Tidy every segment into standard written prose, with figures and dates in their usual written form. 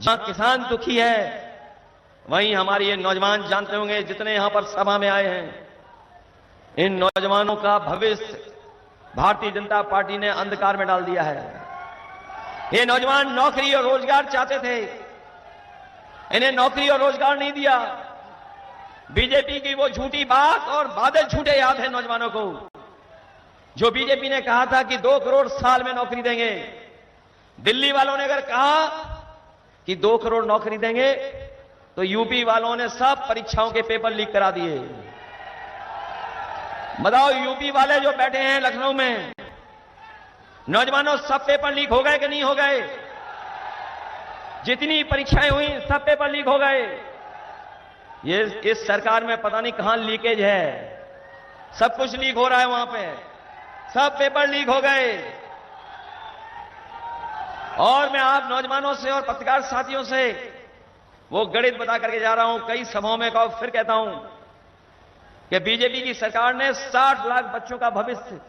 जहां किसान दुखी है, वहीं हमारे ये नौजवान जानते होंगे, जितने यहां पर सभा में आए हैं, इन नौजवानों का भविष्य भारतीय जनता पार्टी ने अंधकार में डाल दिया है। ये नौजवान नौकरी और रोजगार चाहते थे, इन्हें नौकरी और रोजगार नहीं दिया। बीजेपी की वो झूठी बात और बादल झूठे याद है नौजवानों को, जो बीजेपी ने कहा था कि 2 करोड़ साल में नौकरी देंगे। दिल्ली वालों ने अगर कहा कि 2 करोड़ नौकरी देंगे, तो यूपी वालों ने सब परीक्षाओं के पेपर लीक करा दिए। बताओ, यूपी वाले जो बैठे हैं लखनऊ में, नौजवानों, सब पेपर लीक हो गए कि नहीं हो गए? जितनी परीक्षाएं हुई सब पेपर लीक हो गए। ये इस सरकार में पता नहीं कहां लीकेज है, सब कुछ लीक हो रहा है वहां पे, सब पेपर लीक हो गए। और मैं आप नौजवानों से और पत्रकार साथियों से वो गणित बता करके जा रहा हूं, कई सभाओं में कहा, फिर कहता हूं कि बीजेपी की सरकार ने 60 लाख बच्चों का भविष्य,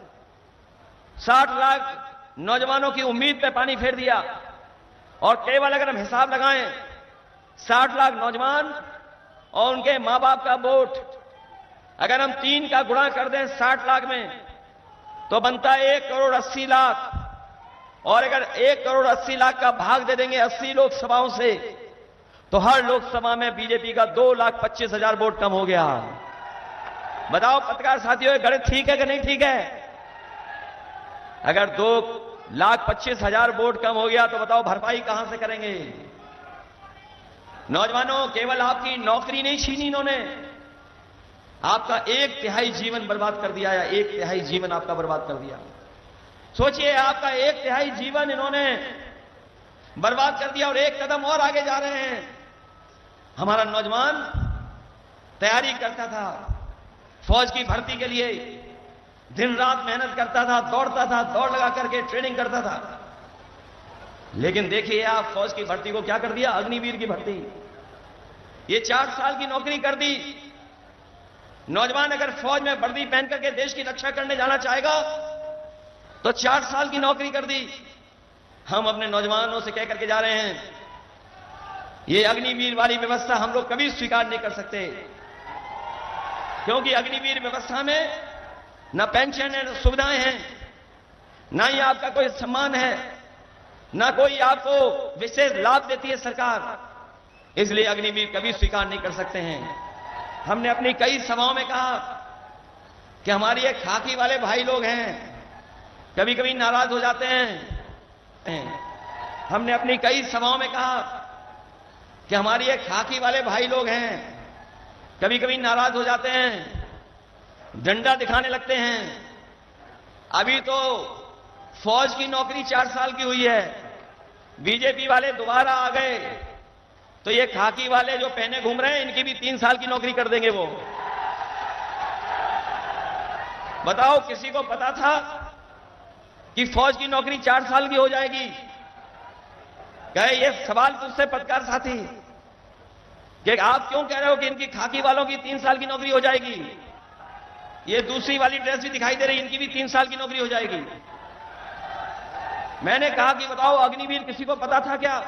60 लाख नौजवानों की उम्मीद पे पानी फेर दिया। और केवल अगर हम हिसाब लगाएं, 60 लाख नौजवान और उनके मां बाप का वोट अगर हम 3 का गुणा कर दें 60 लाख में, तो बनता है 1 करोड़ 80 लाख। और अगर 1 करोड़ 80 लाख का भाग दे देंगे 80 लोकसभाओं से, तो हर लोकसभा में बीजेपी का 2,25,000 वोट कम हो गया। बताओ पत्रकार साथियों, गणित ठीक है कि नहीं ठीक है? अगर 2,25,000 वोट कम हो गया, तो बताओ भरपाई कहां से करेंगे? नौजवानों, केवल आपकी नौकरी नहीं छीनी इन्होंने, आपका 1/3 जीवन बर्बाद कर दिया, या 1/3 जीवन आपका बर्बाद कर दिया। सोचिए, आपका 1/3 जीवन इन्होंने बर्बाद कर दिया, और एक कदम और आगे जा रहे हैं। हमारा नौजवान तैयारी करता था फौज की भर्ती के लिए, दिन रात मेहनत करता था, दौड़ता था, दौड़ लगा करके ट्रेनिंग करता था। लेकिन देखिए आप फौज की भर्ती को क्या कर दिया, अग्निवीर की भर्ती। ये 4 साल की नौकरी कर दी। नौजवान अगर फौज में वर्दी पहन करके देश की रक्षा करने जाना चाहेगा, तो 4 साल की नौकरी कर दी। हम अपने नौजवानों से कह करके जा रहे हैं, ये अग्निवीर वाली व्यवस्था हम लोग कभी स्वीकार नहीं कर सकते, क्योंकि अग्निवीर व्यवस्था में न पेंशन है, न सुविधाएं हैं, ना ही आपका कोई सम्मान है, ना कोई आपको विशेष लाभ देती है सरकार। इसलिए अग्निवीर कभी स्वीकार नहीं कर सकते हैं। हमने अपनी कई सभाओं में कहा कि हमारे ये खाकी वाले भाई लोग हैं, कभी कभी नाराज हो जाते हैं। हमने अपनी कई सभाओं में कहा कि हमारे ये खाकी वाले भाई लोग हैं, कभी कभी नाराज हो जाते हैं, डंडा दिखाने लगते हैं। अभी तो फौज की नौकरी 4 साल की हुई है, बीजेपी वाले दोबारा आ गए, तो ये खाकी वाले जो पहने घूम रहे हैं, इनकी भी 3 साल की नौकरी कर देंगे वो। बताओ, किसी को पता था कि फौज की नौकरी 4 साल की हो जाएगी? कहे ये सवाल तुझसे पत्रकार साथी कि आप क्यों कह रहे हो कि इनकी खाकी वालों की 3 साल की नौकरी हो जाएगी? ये दूसरी वाली ड्रेस भी दिखाई दे रही, इनकी भी 3 साल की नौकरी हो जाएगी। मैंने कहा कि बताओ, अग्निवीर किसी को पता था क्या?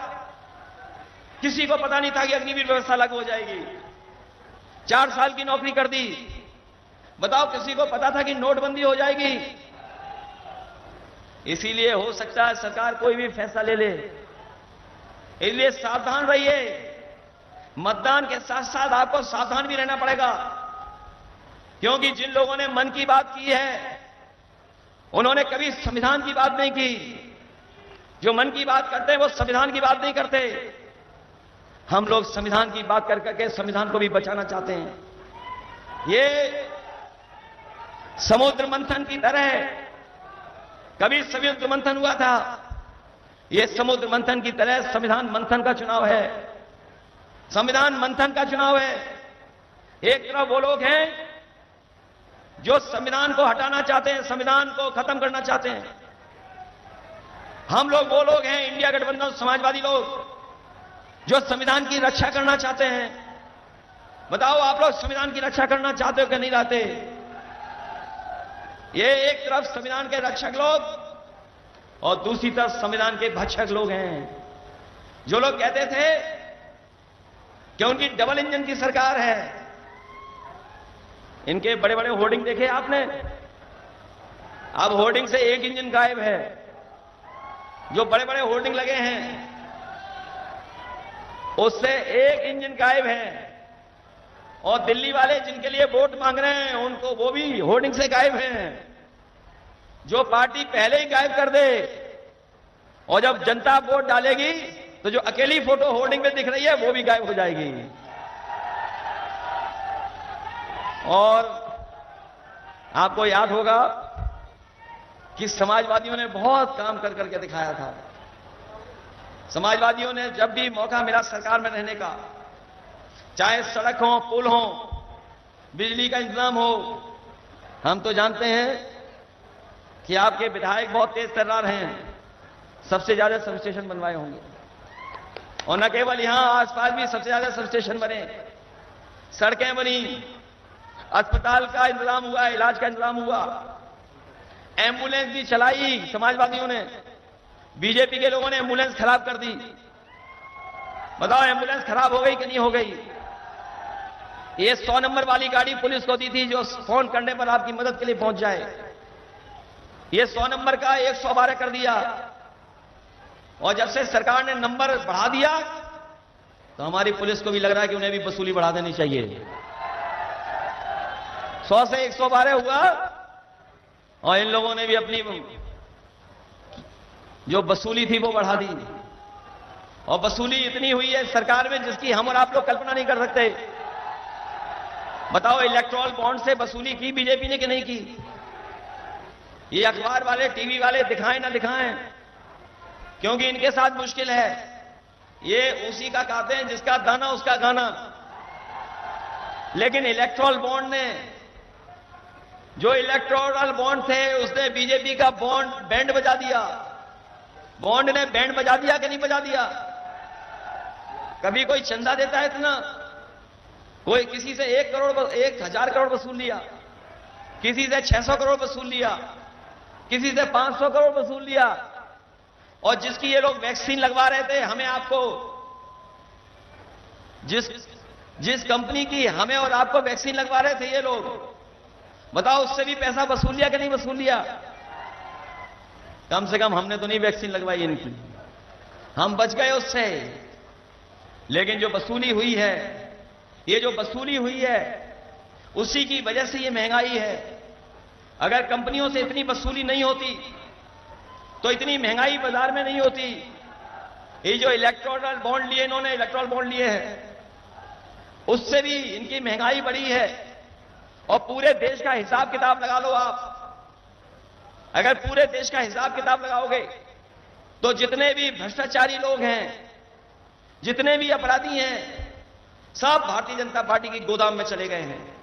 किसी को पता नहीं था कि अग्निवीर व्यवस्था लागू हो जाएगी। 4 साल की नौकरी कर दी। बताओ, किसी को पता था कि नोटबंदी हो जाएगी? इसीलिए हो सकता है सरकार कोई भी फैसला ले ले, इसलिए सावधान रहिए। मतदान के साथ साथ आपको सावधान भी रहना पड़ेगा, क्योंकि जिन लोगों ने मन की बात की है, उन्होंने कभी संविधान की बात नहीं की। जो मन की बात करते हैं वो संविधान की बात नहीं करते। हम लोग संविधान की बात कर करके संविधान को भी बचाना चाहते हैं। ये समुद्र मंथन की तरह कभी समुद्र मंथन हुआ था, ये समुद्र मंथन की तरह संविधान मंथन का चुनाव है। संविधान मंथन का चुनाव है। एक तरफ वो लोग हैं जो संविधान को हटाना चाहते हैं, संविधान को खत्म करना चाहते हैं। हम लोग वो लोग हैं, इंडिया गठबंधन समाजवादी लोग, जो संविधान की रक्षा करना चाहते हैं। बताओ, आप लोग संविधान की रक्षा करना चाहते हो कि नहीं चाहते? ये एक तरफ संविधान के रक्षक लोग और दूसरी तरफ संविधान के भक्षक लोग हैं। जो लोग कहते थे कि उनकी डबल इंजन की सरकार है, इनके बड़े बड़े होर्डिंग देखे आपने? अब होर्डिंग से एक इंजन गायब है। जो बड़े बड़े होर्डिंग लगे हैं उससे एक इंजन गायब है। और दिल्ली वाले जिनके लिए वोट मांग रहे हैं उनको, वो भी होर्डिंग से गायब हैं। जो पार्टी पहले ही गायब कर दे और जब जनता वोट डालेगी तो जो अकेली फोटो होर्डिंग में दिख रही है वो भी गायब हो जाएगी। और आपको याद होगा कि समाजवादियों ने बहुत काम कर करके दिखाया था। समाजवादियों ने जब भी मौका मिला सरकार में रहने का, चाहे सड़क हो, पुल हो, बिजली का इंतजाम हो, हम तो जानते हैं कि आपके विधायक बहुत तेज तर्रार हैं, सबसे ज्यादा सब स्टेशन बनवाए होंगे। और न केवल यहां, आसपास भी सबसे ज्यादा सब स्टेशन बने, सड़कें बनी, अस्पताल का इंतजाम हुआ, इलाज का इंतजाम हुआ, एम्बुलेंस भी चलाई समाजवादियों ने। बीजेपी के लोगों ने एम्बुलेंस खराब कर दी। बताओ एम्बुलेंस खराब हो गई कि नहीं हो गई? ये 100 नंबर वाली गाड़ी पुलिस को दी थी जो फोन करने पर आपकी मदद के लिए पहुंच जाए। ये 100 नंबर का 112 कर दिया। और जब से सरकार ने नंबर बढ़ा दिया तो हमारी पुलिस को भी लग रहा है कि उन्हें भी वसूली बढ़ा देनी चाहिए। 100 से 112 हुआ और इन लोगों ने भी अपनी जो वसूली थी वो बढ़ा दी। और वसूली इतनी हुई है सरकार में जिसकी हम और आप लोग कल्पना नहीं कर सकते। बताओ इलेक्टोरल बॉन्ड से वसूली की बीजेपी ने कि नहीं की? ये अखबार वाले, टीवी वाले दिखाएं ना दिखाएं, क्योंकि इनके साथ मुश्किल है। ये उसी का कहते हैं जिसका दाना उसका गाना। लेकिन इलेक्टोरल बॉन्ड ने, जो इलेक्टोरल बॉन्ड थे उसने बीजेपी का बॉन्ड बैंड बजा दिया। बॉन्ड ने बैंड बजा दिया कि नहीं बजा दिया? कभी कोई चंदा देता है इतना? कोई किसी से 1,000 करोड़ वसूल लिया, किसी से 600 करोड़ वसूल लिया, किसी से 500 करोड़ वसूल लिया। और जिसकी ये लोग वैक्सीन लगवा रहे थे, हमें आपको, जिस कंपनी की हमें और आपको वैक्सीन लगवा रहे थे ये लोग, बताओ उससे भी पैसा वसूल लिया कि नहीं वसूल लिया? कम से कम हमने तो नहीं वैक्सीन लगवाई इनकी, हम बच गए उससे। लेकिन जो वसूली हुई है, ये जो वसूली हुई है उसी की वजह से ये महंगाई है। अगर कंपनियों से इतनी वसूली नहीं होती तो इतनी महंगाई बाजार में नहीं होती। ये जो इलेक्टोरल बॉन्ड लिए इन्होंने, इलेक्टोरल बॉन्ड लिए हैं, उससे भी इनकी महंगाई बढ़ी है। और पूरे देश का हिसाब किताब लगा लो आप। अगर पूरे देश का हिसाब किताब लगाओगे तो जितने भी भ्रष्टाचारी लोग हैं, जितने भी अपराधी हैं, सब भारतीय जनता पार्टी की गोदाम में चले गए हैं।